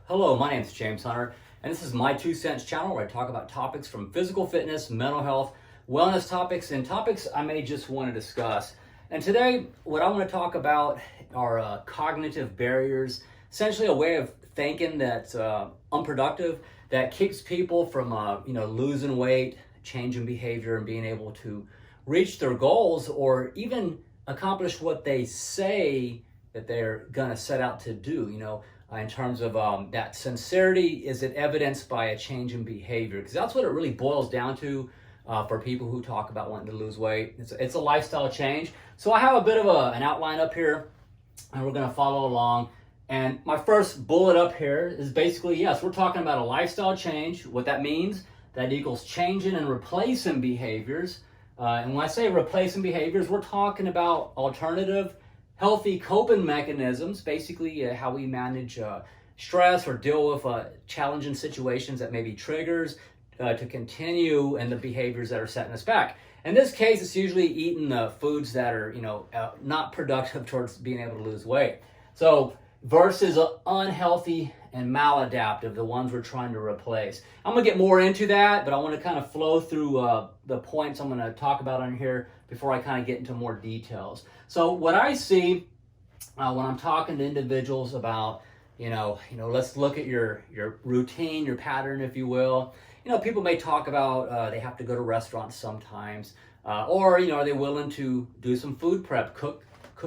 Hello, my name is James Hunter, and this is my 2 Cents channel where I talk about topics from physical fitness, mental health, wellness topics, and topics I may just want to discuss. And today, what I want to talk about are cognitive barriers, essentially a way of thinking that's unproductive, that keeps people from losing weight, changing behavior, and being able to reach their goals or even accomplish what they say that they're going to set out to do. In terms of that sincerity, is it evidenced by a change in behavior? Because that's what it really boils down to for people who talk about wanting to lose weight. It's a lifestyle change. So I have a bit of an outline up here, and we're going to follow along. And my first bullet up here is basically, yes, we're talking about a lifestyle change. What that means, that equals changing and replacing behaviors. And when I say replacing behaviors, we're talking about alternative healthy coping mechanisms, basically how we manage stress or deal with challenging situations that may be triggers to continue and the behaviors that are setting us back. In this case, it's usually eating foods that are not productive towards being able to lose weight. So versus unhealthy and maladaptive, the ones we're trying to replace. I'm going to get more into that, but I want to kind of flow through the points I'm going to talk about on here before I kind of get into more details. So what I see when I'm talking to individuals about, let's look at your routine, your pattern, if you will. People may talk about they have to go to restaurants sometimes, or are they willing to do some food prep, cook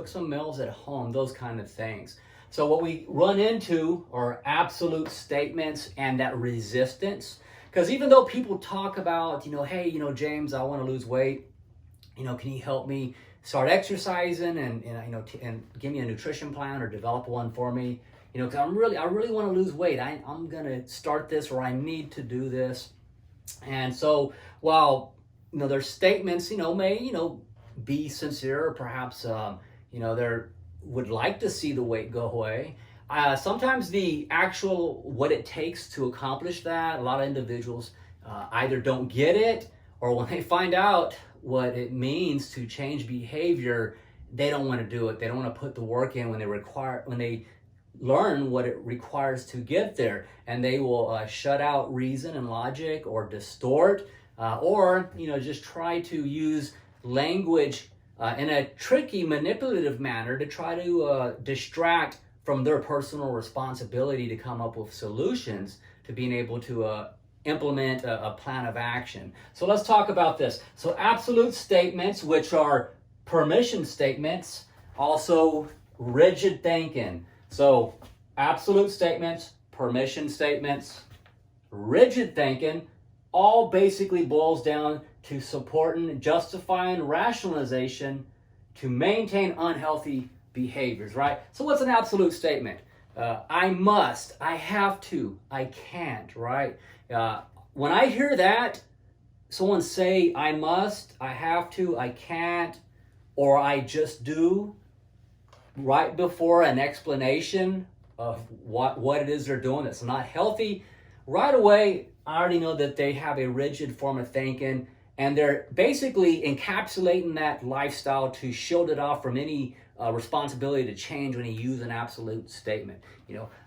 some meals at home, those kind of things. So what we run into are absolute statements and that resistance. Because even though people talk about, hey, James, I want to lose weight, can you help me start exercising and give me a nutrition plan or develop one for me? Because I really want to lose weight. I'm going to start this, or I need to do this. And so while, their statements, may, be sincere, or perhaps, they're would like to see the weight go away. Sometimes the actual what it takes to accomplish that, a lot of individuals either don't get it, or when they find out what it means to change behavior, they don't want to do it. They don't want to put the work in when they learn what it requires to get there, and they will shut out reason and logic, or distort, or just try to use language in a tricky, manipulative manner to try to distract from their personal responsibility to come up with solutions to being able to implement a plan of action. So let's talk about this. So absolute statements, which are permission statements, also rigid thinking. So absolute statements, permission statements, rigid thinking, all basically boils down to supporting, justifying rationalization to maintain unhealthy behaviors, right? So what's an absolute statement? I must, I have to, I can't, right? When I hear that, someone say, I must, I have to, I can't, or I just do, right before an explanation of what it is they're doing that's not healthy, right away, I already know that they have a rigid form of thinking, and they're basically encapsulating that lifestyle to shield it off from any responsibility to change when you use an absolute statement.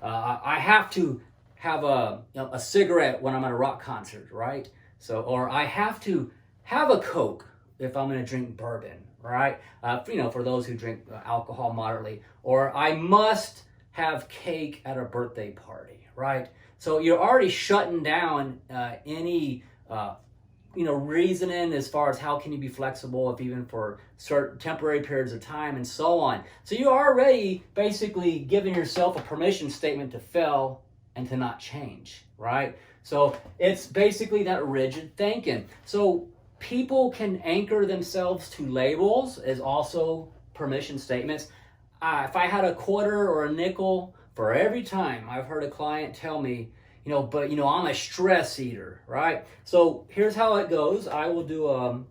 I have to have a cigarette when I'm at a rock concert, right? So, or I have to have a Coke if I'm going to drink bourbon, right? For those who drink alcohol moderately, or I must have cake at a birthday party, right? So you're already shutting down any reasoning as far as how can you be flexible, if even for certain temporary periods of time, and so on. So you're already basically giving yourself a permission statement to fail and to not change, right? So it's basically that rigid thinking. So people can anchor themselves to labels as also permission statements. If I had a quarter or a nickel for every time I've heard a client tell me, I'm a stress eater, right? So here's how it goes. I will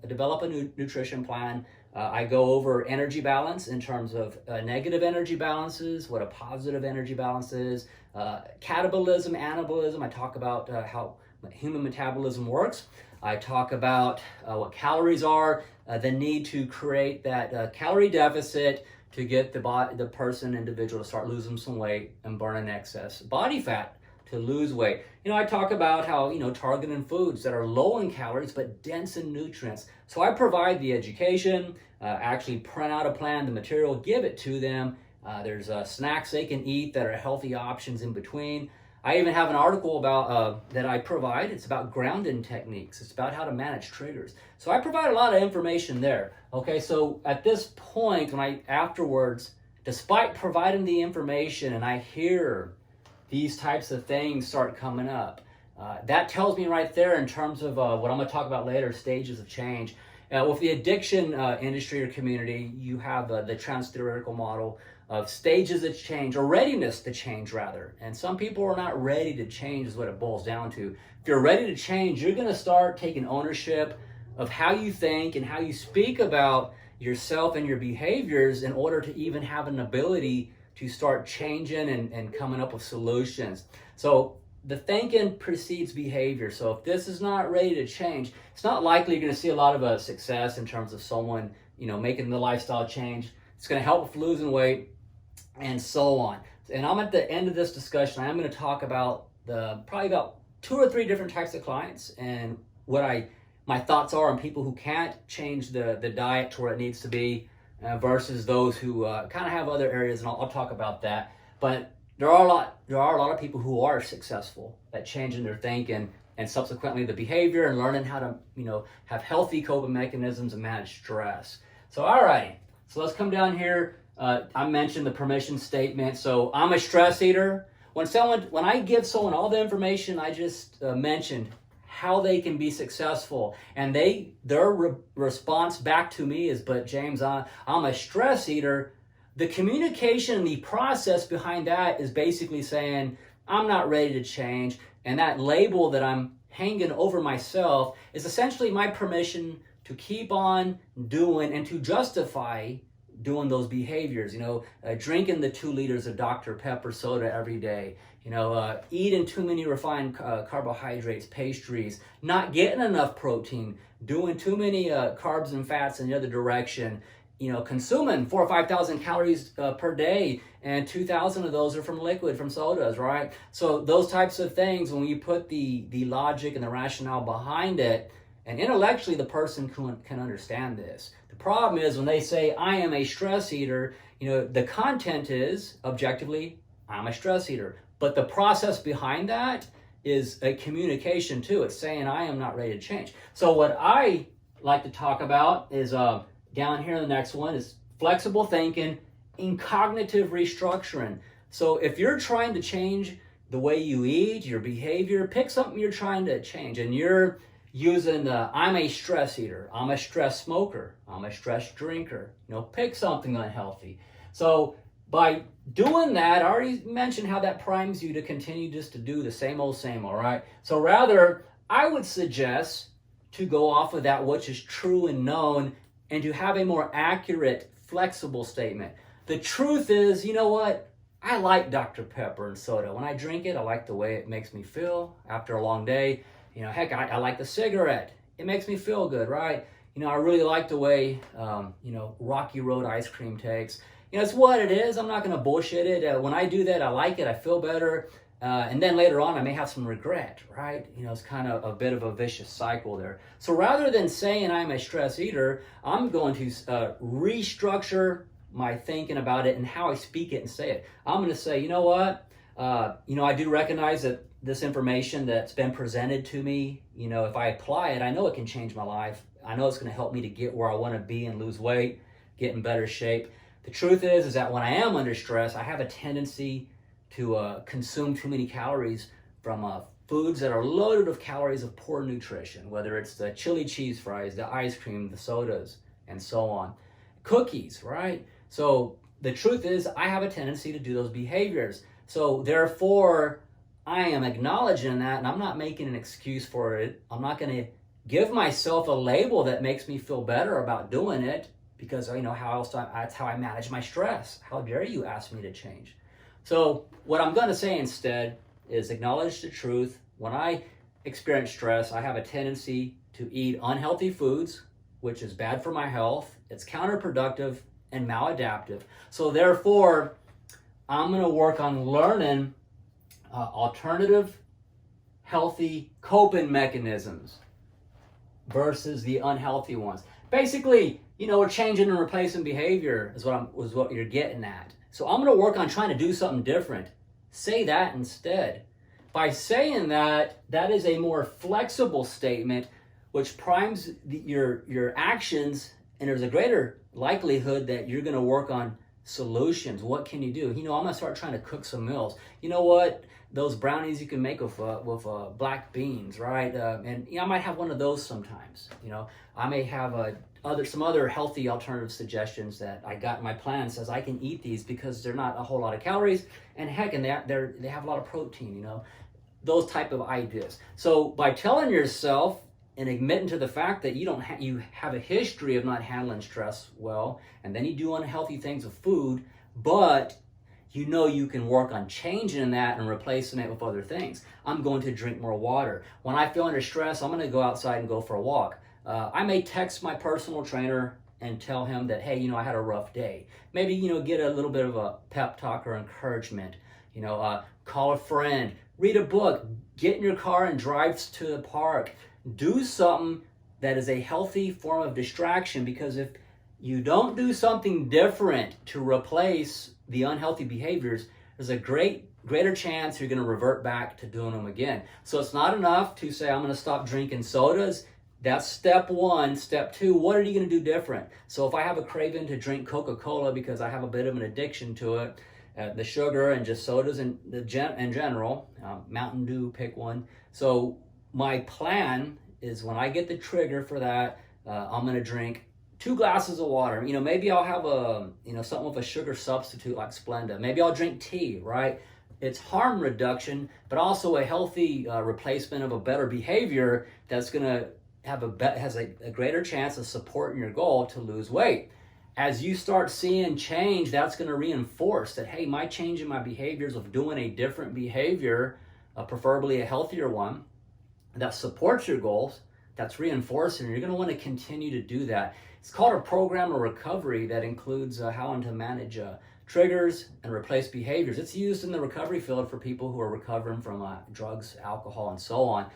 develop a nutrition plan. I go over energy balance in terms of negative energy balances, what a positive energy balance is, catabolism, anabolism. I talk about how human metabolism works. I talk about what calories are, the need to create that calorie deficit to get the individual to start losing some weight and burning excess body fat. to lose weight. I talk about how, targeting foods that are low in calories but dense in nutrients. So I provide the education, actually print out a plan, the material, give it to them. There's snacks they can eat that are healthy options in between. I even have an article about that I provide. It's about grounding techniques. It's about how to manage triggers. So I provide a lot of information there. Okay, so at this point, afterwards, despite providing the information and I hear these types of things start coming up, that tells me right there in terms of what I'm going to talk about later, stages of change. With the addiction industry or community, you have the trans-theoretical model of stages of change, or readiness to change rather. And some people are not ready to change is what it boils down to. If you're ready to change, you're going to start taking ownership of how you think and how you speak about yourself and your behaviors in order to even have an ability to start changing and coming up with solutions. So the thinking precedes behavior. So if this is not ready to change, it's not likely you're going to see a lot of success in terms of someone, making the lifestyle change. It's going to help with losing weight and so on. And I'm at the end of this discussion. I'm going to talk about probably about 2 or 3 different types of clients and what my thoughts are on people who can't change the diet to where it needs to be versus those who kind of have other areas, and I'll talk about that. But there are a lot of people who are successful at changing their thinking and subsequently the behavior and learning how to have healthy coping mechanisms and manage stress. So all right, so let's come down here. I mentioned the permission statement. So I'm a stress eater. When I give someone all the information I just mentioned, how they can be successful, and their response back to me is, but James, I'm a stress eater. The communication, the process behind that is basically saying, I'm not ready to change. And that label that I'm hanging over myself is essentially my permission to keep on doing and to justify doing those behaviors, drinking the 2 liters of Dr. Pepper soda every day, eating too many refined carbohydrates, pastries, not getting enough protein, doing too many carbs and fats in the other direction, consuming 4,000 or 5,000 calories per day, and 2,000 of those are from sodas, right? So those types of things, when you put the logic and the rationale behind it, and intellectually the person can understand this. The problem is when they say, I am a stress eater, the content is, objectively, I'm a stress eater. But the process behind that is a communication too. It's saying, I am not ready to change. So what I like to talk about is, down here in the next one, is flexible thinking and cognitive restructuring. So if you're trying to change the way you eat, your behavior, pick something you're trying to change, and you're using I'm a stress eater, I'm a stress smoker, I'm a stress drinker. Pick something unhealthy. So by doing that, I already mentioned how that primes you to continue just to do the same old, right? So rather, I would suggest to go off of that which is true and known and to have a more accurate, flexible statement. The truth is, I like Dr. Pepper and soda. When I drink it, I like the way it makes me feel after a long day. Heck, I like the cigarette. It makes me feel good, right? I really like the way, Rocky Road ice cream tastes. It's what it is. I'm not going to bullshit it. When I do that, I like it. I feel better. And then later on, I may have some regret, right? It's kind of a bit of a vicious cycle there. So rather than saying I'm a stress eater, I'm going to restructure my thinking about it and how I speak it and say it. I'm going to say, you know what? I do recognize that this information that's been presented to me, if I apply it, I know it can change my life. I know it's going to help me to get where I want to be and lose weight, get in better shape. The truth is that when I am under stress, I have a tendency to consume too many calories from foods that are loaded with calories of poor nutrition, whether it's the chili cheese fries, the ice cream, the sodas, and so on. Cookies, right? So the truth is I have a tendency to do those behaviors. So therefore, I am acknowledging that, and I'm not making an excuse for it. I'm not going to give myself a label that makes me feel better about doing it, because that's how I manage my stress. How dare you ask me to change? So what I'm going to say instead is acknowledge the truth. When I experience stress, I have a tendency to eat unhealthy foods, which is bad for my health. It's counterproductive and maladaptive. So therefore, I'm going to work on learning alternative healthy coping mechanisms versus the unhealthy ones. Basically, we're changing and replacing behavior is what you're getting at. So I'm going to work on trying to do something different. Say that instead. By saying that, that is a more flexible statement, which primes your actions, and there's a greater likelihood that you're going to work on solutions. What can you do? I'm going to start trying to cook some meals. You know what? Those brownies you can make with black beans, right? And I might have one of those sometimes. I may have some other healthy alternative suggestions that I got in my plan. Says I can eat these because they're not a whole lot of calories, and heck, and they have a lot of protein. Those type of ideas. So by telling yourself and admitting to the fact that you have a history of not handling stress well, and then you do unhealthy things with food, but you can work on changing that and replacing it with other things. I'm going to drink more water. When I feel under stress, I'm going to go outside and go for a walk. I may text my personal trainer and tell him that, hey, I had a rough day. Maybe, get a little bit of a pep talk or encouragement. Call a friend, read a book, get in your car and drive to the park. Do something that is a healthy form of distraction, because if you don't do something different to replace the unhealthy behaviors, there's a greater chance you're going to revert back to doing them again. So it's not enough to say, I'm going to stop drinking sodas. That's step one. Step two, what are you going to do different? So if I have a craving to drink Coca-Cola because I have a bit of an addiction to it, the sugar and just sodas in general, Mountain Dew, pick one. So my plan is when I get the trigger for that, I'm going to drink 2 glasses of water. Maybe I'll have something with a sugar substitute like Splenda. Maybe I'll drink tea, right? It's harm reduction, but also a healthy replacement of a better behavior that's going to has a greater chance of supporting your goal to lose weight. As you start seeing change, that's going to reinforce that, hey, my change in my behaviors of doing a different behavior, preferably a healthier one, that supports your goals, that's reinforcing. You're going to want to continue to do that. It's called a program of recovery that includes how to manage triggers and replace behaviors. It's used in the recovery field for people who are recovering from drugs, alcohol, and so on.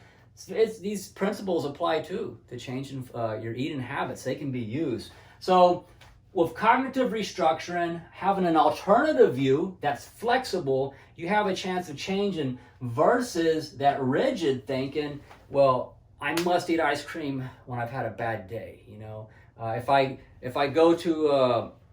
These principles apply too to changing your eating habits. They can be used. So with cognitive restructuring, having an alternative view that's flexible, you have a chance of changing versus that rigid thinking, well, I must eat ice cream when I've had a bad day. If I go to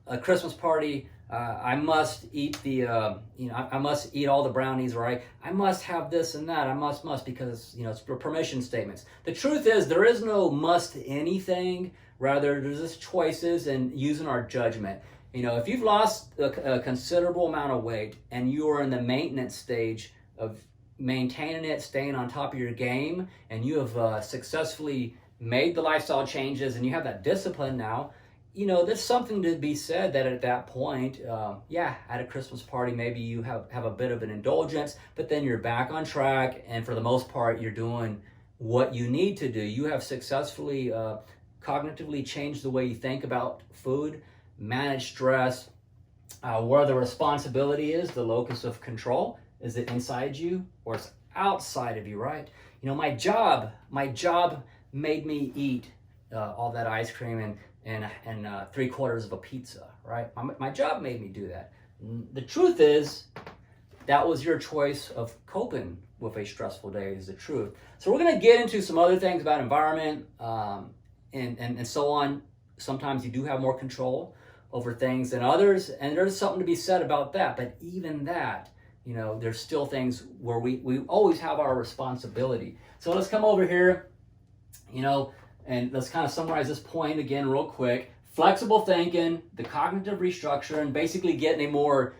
a Christmas party, I must eat I must eat all the brownies, right? I must have this and that. I must because it's permission statements. The truth is there is no must anything. Rather, there's just choices and using our judgment. If you've lost a considerable amount of weight and you are in the maintenance stage of maintaining it, staying on top of your game, and you have successfully made the lifestyle changes and you have that discipline now, there's something to be said that at that point, at a Christmas party, maybe you have a bit of an indulgence, but then you're back on track, and for the most part, you're doing what you need to do. You have successfully cognitively changed the way you think about food, manage stress, where the responsibility is, the locus of control. Is it inside you or it's outside of you, right? My job made me eat all that ice cream and 3/4 of a pizza, right? My job made me do that. The truth is, that was your choice of coping with a stressful day, is the truth. So we're going to get into some other things about environment and so on. Sometimes you do have more control over things than others, and there's something to be said about that. But even that, there's still things where we always have our responsibility. So let's come over here, and let's kind of summarize this point again real quick. Flexible thinking, the cognitive restructuring, basically getting a more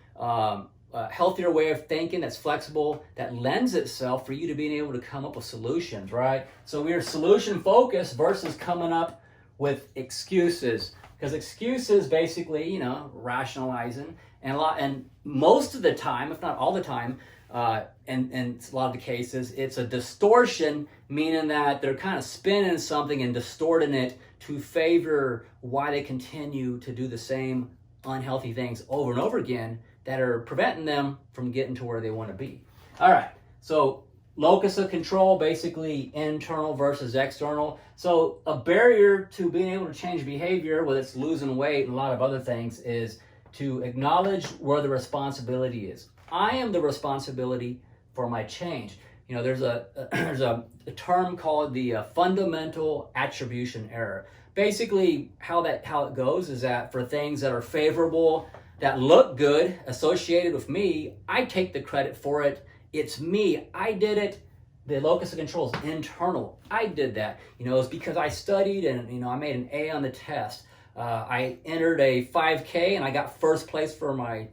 healthier way of thinking that's flexible, that lends itself for you to being able to come up with solutions, right? So we are solution focused versus coming up with excuses, because excuses basically, rationalizing, and most of the time, if not all the time, and a lot of the cases, it's a distortion, meaning that they're kind of spinning something and distorting it to favor why they continue to do the same unhealthy things over and over again that are preventing them from getting to where they want to be. All right. So locus of control, basically internal versus external. So a barrier to being able to change behavior, whether it's losing weight and a lot of other things, is to acknowledge where the responsibility is. I am the responsibility for my change. You know, there's a term called the fundamental attribution error. Basically, how it goes is that for things that are favorable, that look good, associated with me, I take the credit for it. It's me. I did it. The locus of control is internal. I did that. You know, it's because I studied and, you know, I made an A on the test. I entered a 5K and I got first place for my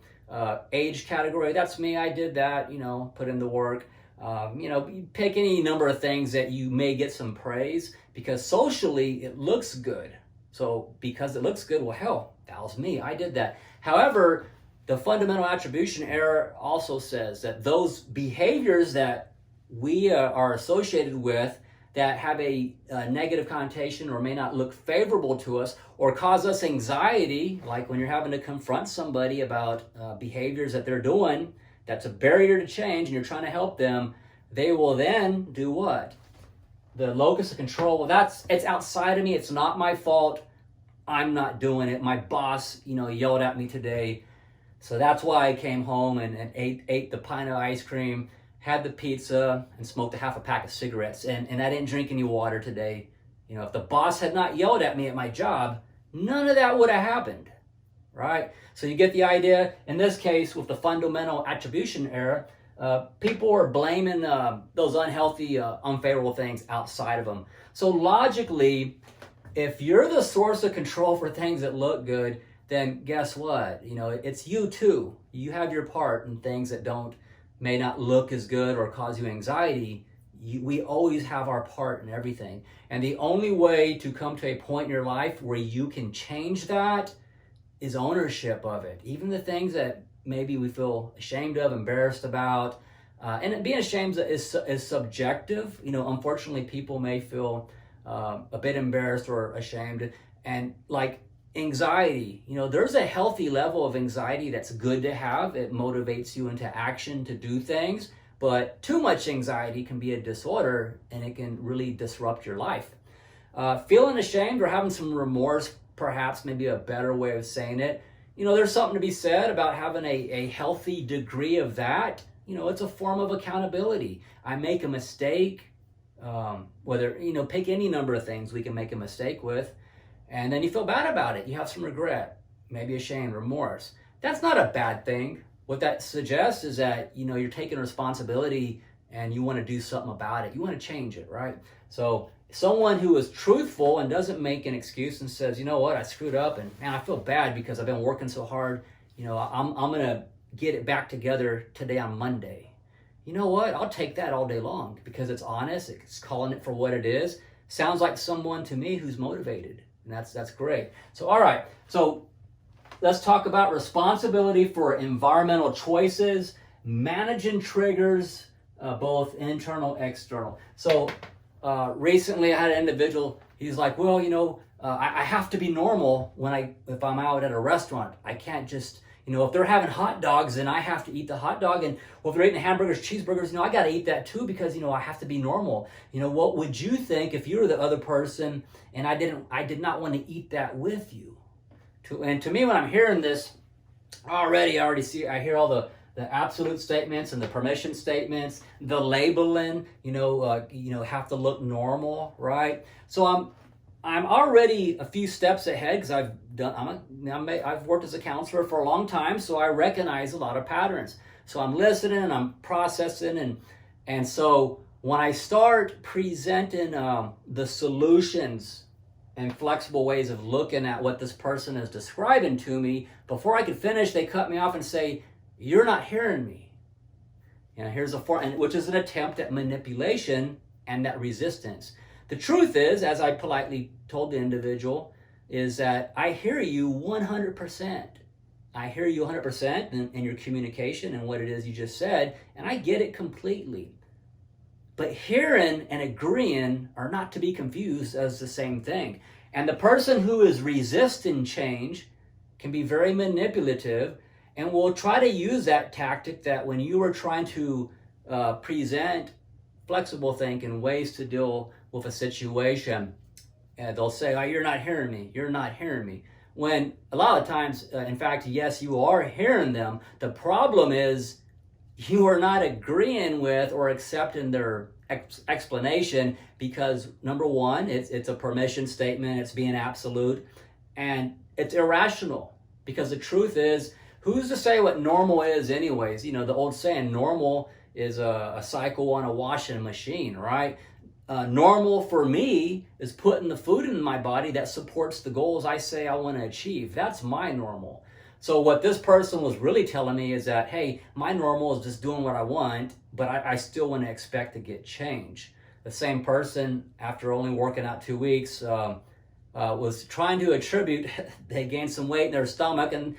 age category. That's me. I did that, you know, put in the work. You know, you pick any number of things that you may get some praise because socially it looks good. So because it looks good, well, hell, that was me. I did that. However, the fundamental attribution error also says that those behaviors that we are associated with that have a negative connotation or may not look favorable to us or cause us anxiety, like when you're having to confront somebody about behaviors that they're doing, that's a barrier to change and you're trying to help them, they will then do what? The locus of control, well, it's outside of me, it's not my fault, I'm not doing it. My boss, you know, yelled at me today. So that's why I came home and ate the pint of ice cream, had the pizza, and smoked a half a pack of cigarettes. And I didn't drink any water today. You know, if the boss had not yelled at me at my job, none of that would have happened, right? So you get the idea. In this case, with the fundamental attribution error, people are blaming those unhealthy, unfavorable things outside of them. So logically, if you're the source of control for things that look good, then guess what? You know, it's you too. You have your part in things that may not look as good or cause you anxiety. We always have our part in everything. And the only way to come to a point in your life where you can change that is ownership of it. Even the things that maybe we feel ashamed of, embarrassed about, and being ashamed is subjective. You know, unfortunately, people may feel a bit embarrassed or ashamed. And like anxiety, you know, there's a healthy level of anxiety that's good to have. It motivates you into action to do things. But too much anxiety can be a disorder and it can really disrupt your life. Feeling ashamed or having some remorse, perhaps maybe a better way of saying it. You know, there's something to be said about having a healthy degree of that. You know, it's a form of accountability. I make a mistake, whether, you know, pick any number of things we can make a mistake with, and then you feel bad about it. You have some regret, maybe a shame, remorse. That's not a bad thing. What that suggests is that, you know, you're taking responsibility and you want to do something about it. You want to change it, right? So someone who is truthful and doesn't make an excuse and says, you know what, I screwed up and man, I feel bad because I've been working so hard. You know, I'm going to get it back together today on Monday. You know what? I'll take that all day long because it's honest. It's calling it for what it is. Sounds like someone to me who's motivated. And that's great. So, all right. So let's talk about responsibility for environmental choices, managing triggers, both internal, external. So recently I had an individual, he's like, well, you know, I have to be normal if I'm out at a restaurant. I can't just, you know, if they're having hot dogs, then I have to eat the hot dog. And well, if they're eating hamburgers, cheeseburgers, you know, I got to eat that too because, you know, I have to be normal. You know, what would you think if you were the other person and I did not want to eat that with you? And to me, when I'm hearing this, I hear all the absolute statements and the permission statements, the labeling, have to look normal, right? So I'm already a few steps ahead because I've worked as a counselor for a long time, so I recognize a lot of patterns. So I'm listening and I'm processing, and so when I start presenting the solutions and flexible ways of looking at what this person is describing to me, before I could finish, they cut me off and say, "You're not hearing me." You know, here's which is an attempt at manipulation and that resistance. The truth is, as I politely told the individual, is that I hear you 100%. I hear you 100% in your communication and what it is you just said, and I get it completely. But hearing and agreeing are not to be confused as the same thing. And the person who is resisting change can be very manipulative and will try to use that tactic that when you are trying to present flexible thinking, ways to deal with a situation. And they'll say, oh, you're not hearing me. You're not hearing me. When a lot of times, in fact, yes, you are hearing them. The problem is you are not agreeing with or accepting their explanation because, number one, it's a permission statement. It's being absolute. And it's irrational because the truth is, who's to say what normal is anyways? You know, the old saying, normal is a cycle on a washing machine, right? Normal for me is putting the food in my body that supports the goals I say I want to achieve. That's my normal. So what this person was really telling me is that, hey, my normal is just doing what I want, but I still want to expect to get change. The same person, after only working out 2 weeks, was trying to attribute, they gained some weight in their stomach, and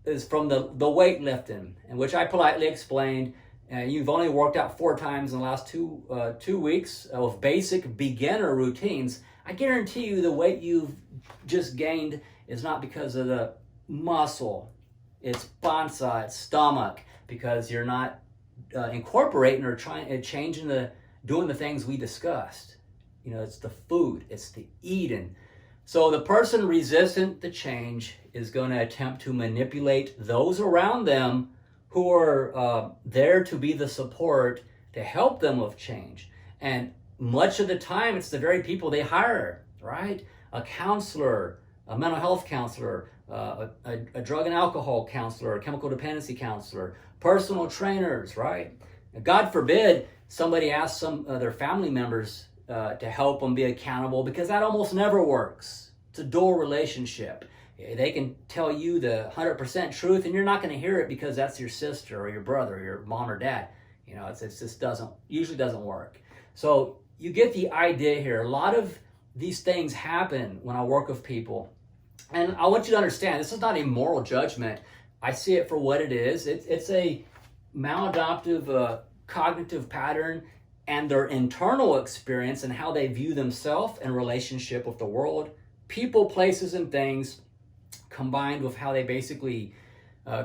is from the weightlifting, in which I politely explained, you've only worked out 4 times in the last 2 weeks of basic beginner routines. I guarantee you the weight you've just gained is not because of the muscle. It's panza, it's stomach, because you're not incorporating or doing the things we discussed. You know, it's the food, it's the eating. So the person resistant to change is going to attempt to manipulate those around them who are there to be the support to help them with change. And much of the time, it's the very people they hire, right? A counselor, a mental health counselor, a drug and alcohol counselor, a chemical dependency counselor, personal trainers, right? God forbid somebody asks some of their family members to help them be accountable, because that almost never works. It's a dual relationship. They can tell you the 100% truth, and you're not going to hear it because that's your sister or your brother or your mom or dad. You know, it just usually doesn't work. So you get the idea here. A lot of these things happen when I work with people. And I want you to understand, this is not a moral judgment. I see it for what it is. It's a maladaptive cognitive pattern and their internal experience and how they view themselves in relationship with the world, people, places, and things, combined with how they basically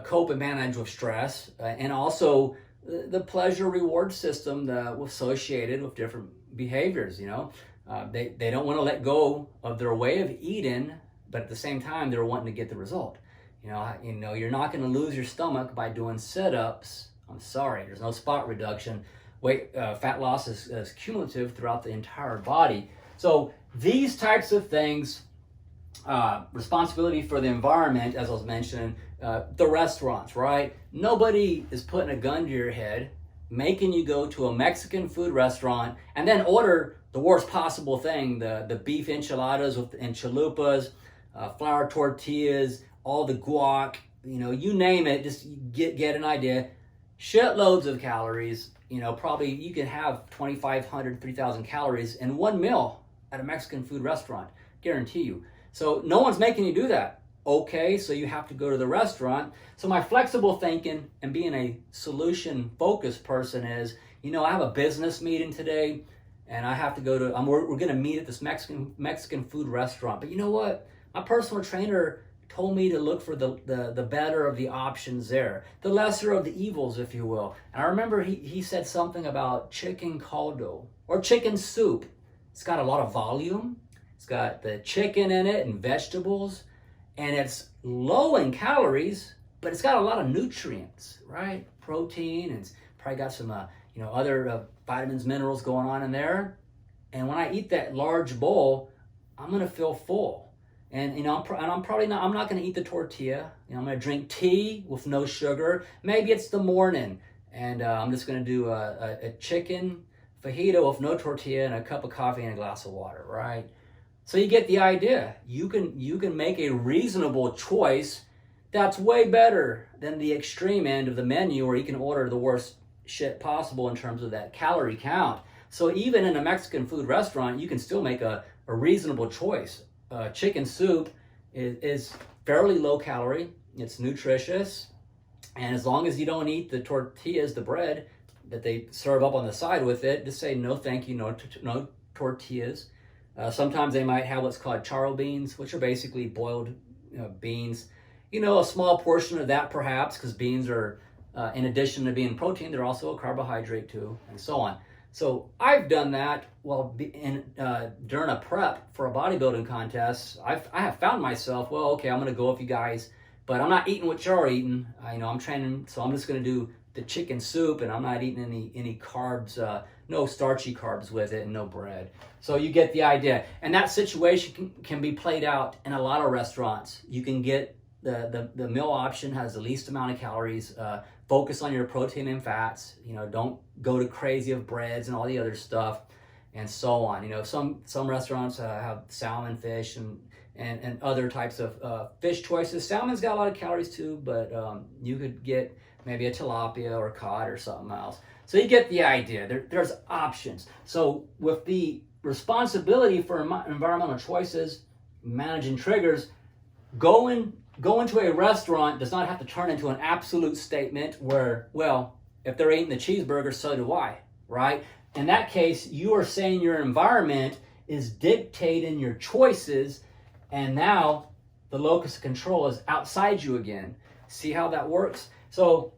cope and manage with stress, and also the pleasure reward system that was associated with different behaviors. You know, they don't want to let go of their way of eating, but at the same time they're wanting to get the result. You know, you're not going to lose your stomach by doing sit-ups. I'm sorry, there's no spot reduction. Fat loss is cumulative throughout the entire body. So these types of things, responsibility for the environment, as I was mentioning, the restaurants, right? Nobody is putting a gun to your head, making you go to a Mexican food restaurant and then order the worst possible thing, the beef enchiladas with chalupas, flour tortillas, all the guac, you know, you name it, just get an idea. Shitloads of calories, you know, probably you can have 2,500, 3,000 calories in one meal at a Mexican food restaurant, guarantee you. So no one's making you do that. Okay, so you have to go to the restaurant. So my flexible thinking and being a solution-focused person is, you know, I have a business meeting today, and I have to go to, we're going to meet at this Mexican food restaurant. But you know what? My personal trainer told me to look for the better of the options there, the lesser of the evils, if you will. And I remember he said something about chicken caldo or chicken soup. It's got a lot of volume. It's got the chicken in it and vegetables, and it's low in calories, but it's got a lot of nutrients, right? Protein, and it's probably got some other vitamins, minerals going on in there. And when I eat that large bowl, I'm gonna feel full. And I'm not gonna eat the tortilla. You know, I'm gonna drink tea with no sugar. Maybe it's the morning, and I'm just gonna do a chicken fajita with no tortilla and a cup of coffee and a glass of water, right? So you get the idea. You can make a reasonable choice that's way better than the extreme end of the menu, where you can order the worst shit possible in terms of that calorie count. So even in a Mexican food restaurant, you can still make a reasonable choice. Chicken soup is fairly low calorie. It's nutritious. And as long as you don't eat the tortillas, the bread that they serve up on the side with it, just say no thank you, no tortillas. Sometimes they might have what's called charro beans, which are basically boiled beans. You know, a small portion of that perhaps, because beans are In addition to being protein, they're also a carbohydrate too, and so on. So I've done that during a prep for a bodybuilding contest. I have found myself, well, okay, I'm going to go with you guys, but I'm not eating what you're eating. I'm training, so I'm just going to do the chicken soup, and I'm not eating any carbs, no starchy carbs with it, and no bread. So you get the idea. And that situation can be played out in a lot of restaurants. You can get the meal option has the least amount of calories. Focus on your protein and fats. Don't go to crazy of breads and all the other stuff, and so on. Some restaurants have salmon, fish, and other types of fish choices. Salmon's got a lot of calories too, but you could get maybe a tilapia or cod or something else. So you get the idea. There's options. So with the responsibility for environmental choices, managing triggers, going to a restaurant does not have to turn into an absolute statement where, well, if they're eating the cheeseburger, so do I, right? In that case, you are saying your environment is dictating your choices, and now the locus of control is outside you again. See how that works? So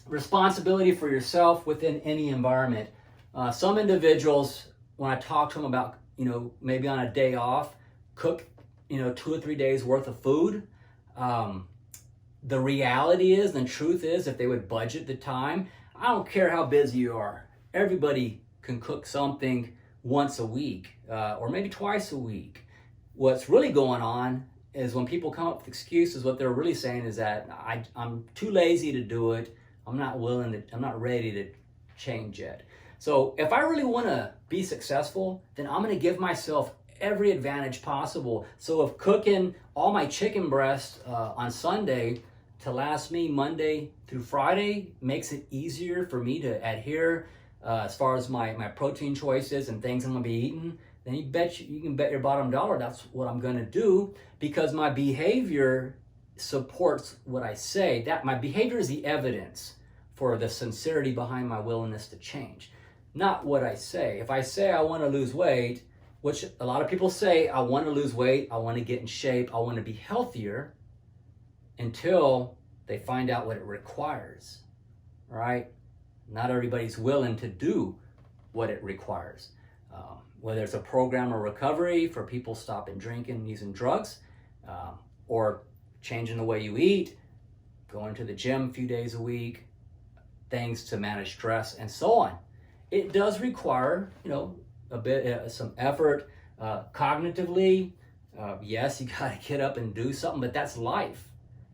responsibility for yourself within any environment. Some individuals, when I talk to them about, maybe on a day off, cook, 2 or 3 days worth of food. The reality is, the truth is, if they would budget the time, I don't care how busy you are. Everybody can cook something once a week, or maybe twice a week. What's really going on is when people come up with excuses, what they're really saying is that I'm too lazy to do it. I'm not ready to change yet. So if I really want to be successful, then I'm going to give myself every advantage possible. So if cooking all my chicken breast on Sunday to last me Monday through Friday makes it easier for me to adhere as far as my protein choices and things I'm going to be eating, then you can bet your bottom dollar that's what I'm going to do, because my behavior supports what I say. That my behavior is the evidence for the sincerity behind my willingness to change, not what I say. If I say I want to lose weight, which a lot of people say, I want to lose weight, I want to get in shape, I want to be healthier, until they find out what it requires, right? Not everybody's willing to do what it requires. Whether it's a program of recovery for people stopping drinking and using drugs, or changing the way you eat, going to the gym a few days a week, things to manage stress, and so on. It does require, a bit, some effort cognitively. Yes, you got to get up and do something, but that's life.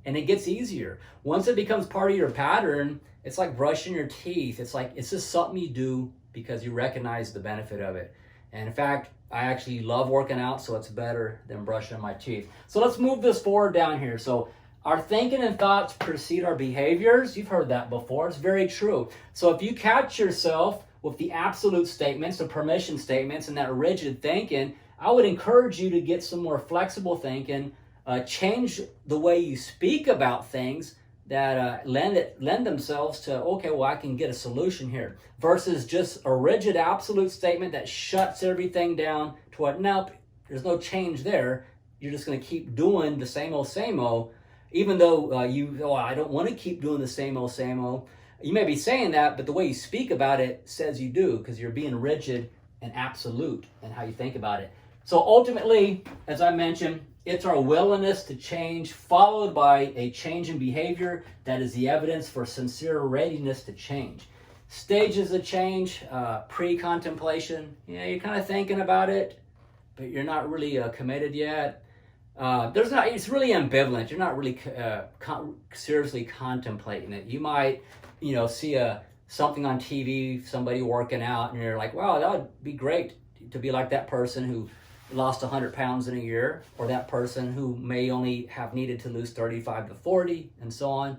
And it gets easier. Once it becomes part of your pattern, it's like brushing your teeth. It's just something you do because you recognize the benefit of it. And in fact, I actually love working out, so it's better than brushing my teeth. So let's move this forward down here. So our thinking and thoughts precede our behaviors. You've heard that before. It's very true. So if you catch yourself with the absolute statements, the permission statements, and that rigid thinking, I would encourage you to get some more flexible thinking, change the way you speak about things that lend themselves to, okay, well, I can get a solution here, versus just a rigid absolute statement that shuts everything down to what, nope, there's no change there. You're just going to keep doing the same old, even though I don't want to keep doing the same old. You may be saying that, but the way you speak about it says you do, because you're being rigid and absolute in how you think about it. So ultimately, as I mentioned, it's our willingness to change, followed by a change in behavior that is the evidence for sincere readiness to change. Stages of change, pre-contemplation. You're kind of thinking about it, but you're not really committed yet. It's really ambivalent. You're not really seriously contemplating it. You might, see something on TV, somebody working out, and you're like, wow, that would be great to be like that person who lost 100 pounds in a year, or that person who may only have needed to lose 35 to 40, and so on.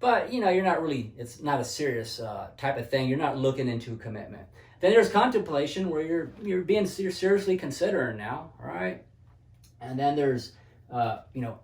But, you're not really, it's not a serious type of thing. You're not looking into commitment. Then there's contemplation, where you're seriously considering now, all right? And then there's,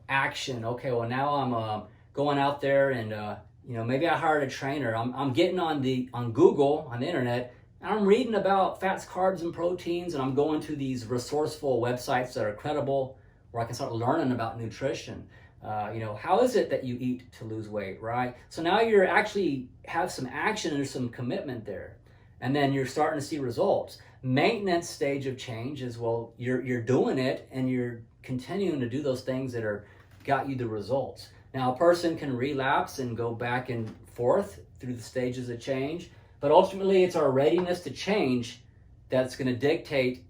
action. Okay, well, now I'm going out there and, maybe I hired a trainer. I'm getting on Google, on the internet, and I'm reading about fats, carbs, and proteins, and I'm going to these resourceful websites that are credible, where I can start learning about nutrition. How is it that you eat to lose weight, right? So now you're actually have some action and there's some commitment there. And then you're starting to see results. Maintenance stage of change is, well, you're doing it and you're continuing to do those things that are got you the results. Now, a person can relapse and go back and forth through the stages of change, but ultimately it's our readiness to change that's going to dictate,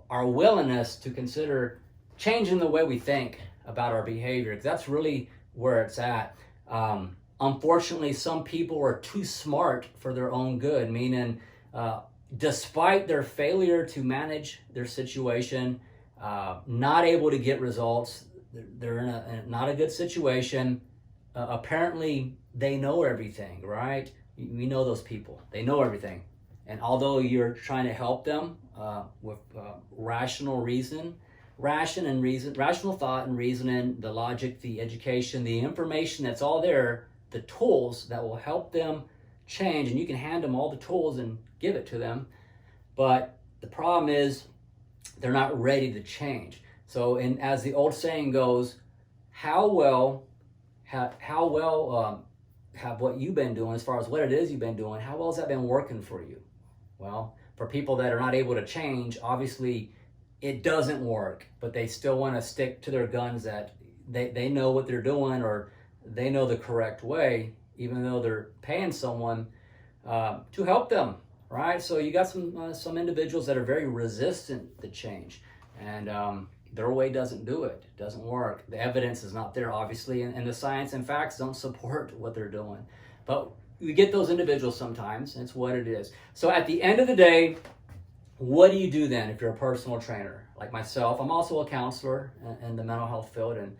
our willingness to consider changing the way we think about our behavior, because that's really where it's at. Unfortunately, some people are too smart for their own good, meaning despite their failure to manage their situation, not able to get results, they're in not a good situation. Apparently, they know everything, right? We know those people. They know everything. And although you're trying to help them with rational thought and reasoning, the logic, the education, the information that's all there, the tools that will help them change, and you can hand them all the tools and give it to them. But the problem is they're not ready to change. So, as the old saying goes, how well have what you've been doing, as far as what it is you've been doing, how well has that been working for you? Well, for people that are not able to change, obviously it doesn't work, but they still want to stick to their guns that they know what they're doing, or they know the correct way, even though they're paying someone to help them, right? So you got some individuals that are very resistant to change, and their way doesn't do it. It doesn't work. The evidence is not there, obviously, and the science and facts don't support what they're doing. But we get those individuals sometimes, and it's what it is. So at the end of the day, what do you do then if you're a personal trainer? Like myself, I'm also a counselor in the mental health field and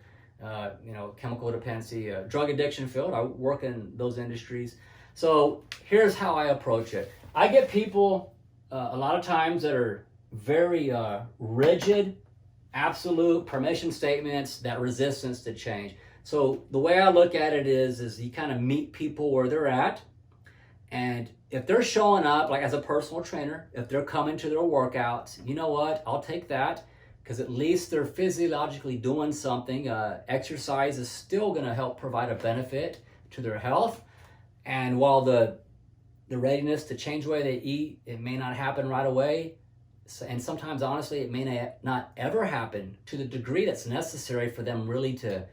chemical dependency, drug addiction field. I work in those industries. So here's how I approach it. I get people a lot of times that are very rigid, absolute permission statements, that resistance to change. So the way I look at it is you kind of meet people where they're at, and if they're showing up, like as a personal trainer, if they're coming to their workouts, you know what, I'll take that, because at least they're physiologically doing something. Exercise is still going to help provide a benefit to their health, and while the readiness to change the way they eat, it may not happen right away, and sometimes honestly it may not ever happen to the degree that's necessary for them really to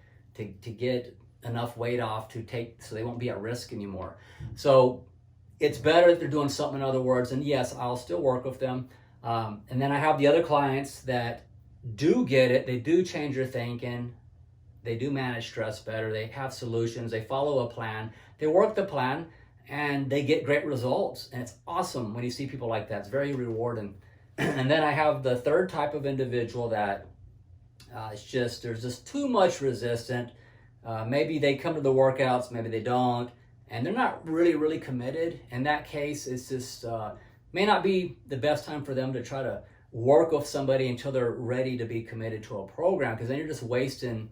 get enough weight off so they won't be at risk anymore. So it's better that they're doing something, in other words, and yes, I'll still work with them. And then I have the other clients that do get it, they do change their thinking, they do manage stress better, they have solutions, they follow a plan, they work the plan, and they get great results. And it's awesome when you see people like that. It's very rewarding. And then I have the third type of individual that there's just too much resistance. Maybe they come to the workouts, maybe they don't, and they're not really committed. In that case, it's just may not be the best time for them to try to work with somebody until they're ready to be committed to a program, because then you're just wasting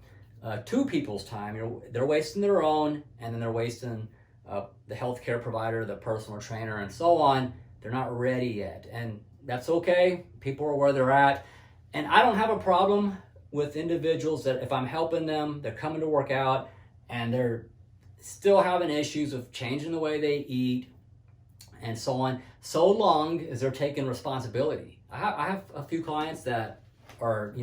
two people's time. They're wasting their own, and then they're wasting the healthcare provider, the personal trainer, and so on. They're not ready yet, and that's okay. People are where they're at, and I don't have a problem with individuals that if I'm helping them, they're coming to work out and they're still having issues of changing the way they eat and so on, so long as they're taking responsibility. I have a few clients that are,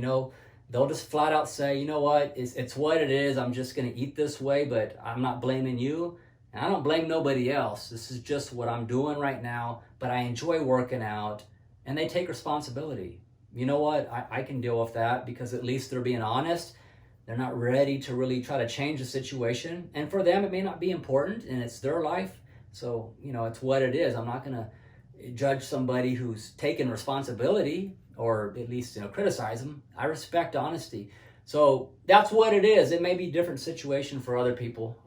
they'll just flat out say, you know what, it's what it is. I'm just going to eat this way, but I'm not blaming you. And I don't blame nobody else. This is just what I'm doing right now, but I enjoy working out, and they take responsibility. You know what, I can deal with that, because at least they're being honest. They're not ready to really try to change the situation. And for them, it may not be important, and it's their life. So, it's what it is. I'm not going to judge somebody who's taking responsibility, or at least, criticize them. I respect honesty. So that's what it is. It may be a different situation for other people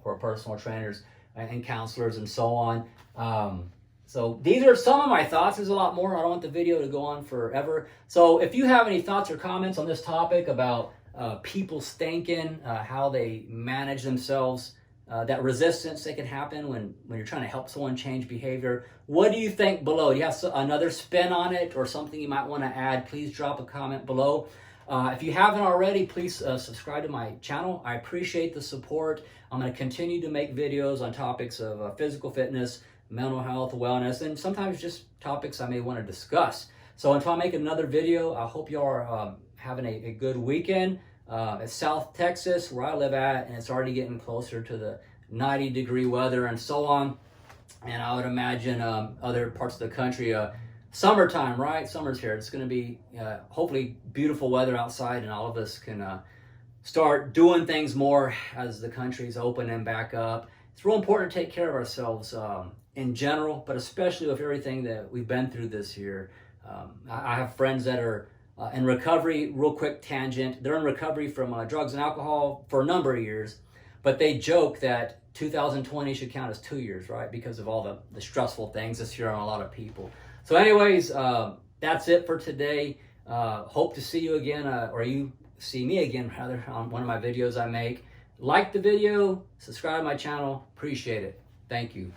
who are personal trainers and counselors and so on. So these are some of my thoughts. There's a lot more. I don't want the video to go on forever. So if you have any thoughts or comments on this topic about people thinking, how they manage themselves, that resistance that can happen when you're trying to help someone change behavior, what do you think below? Do you have another spin on it or something you might want to add? Please drop a comment below. If you haven't already, please subscribe to my channel. I appreciate the support. I'm going to continue to make videos on topics of physical fitness, mental health, wellness, and sometimes just topics I may want to discuss. So until I make another video, I hope you all are having a good weekend. It's South Texas, where I live at, and it's already getting closer to the 90-degree weather and so on. And I would imagine other parts of the country, summertime, right? Summer's here. It's going to be hopefully beautiful weather outside, and all of us can start doing things more as the country's opening back up. It's real important to take care of ourselves in general, but especially with everything that we've been through this year. I have friends that are in recovery. Real quick tangent, they're in recovery from drugs and alcohol for a number of years, but they joke that 2020 should count as 2 years, right? Because of all the stressful things this year on a lot of people. So anyways, that's it for today. Hope to see you again, or you see me again, rather, on one of my videos I make. Like the video, subscribe to my channel. Appreciate it. Thank you.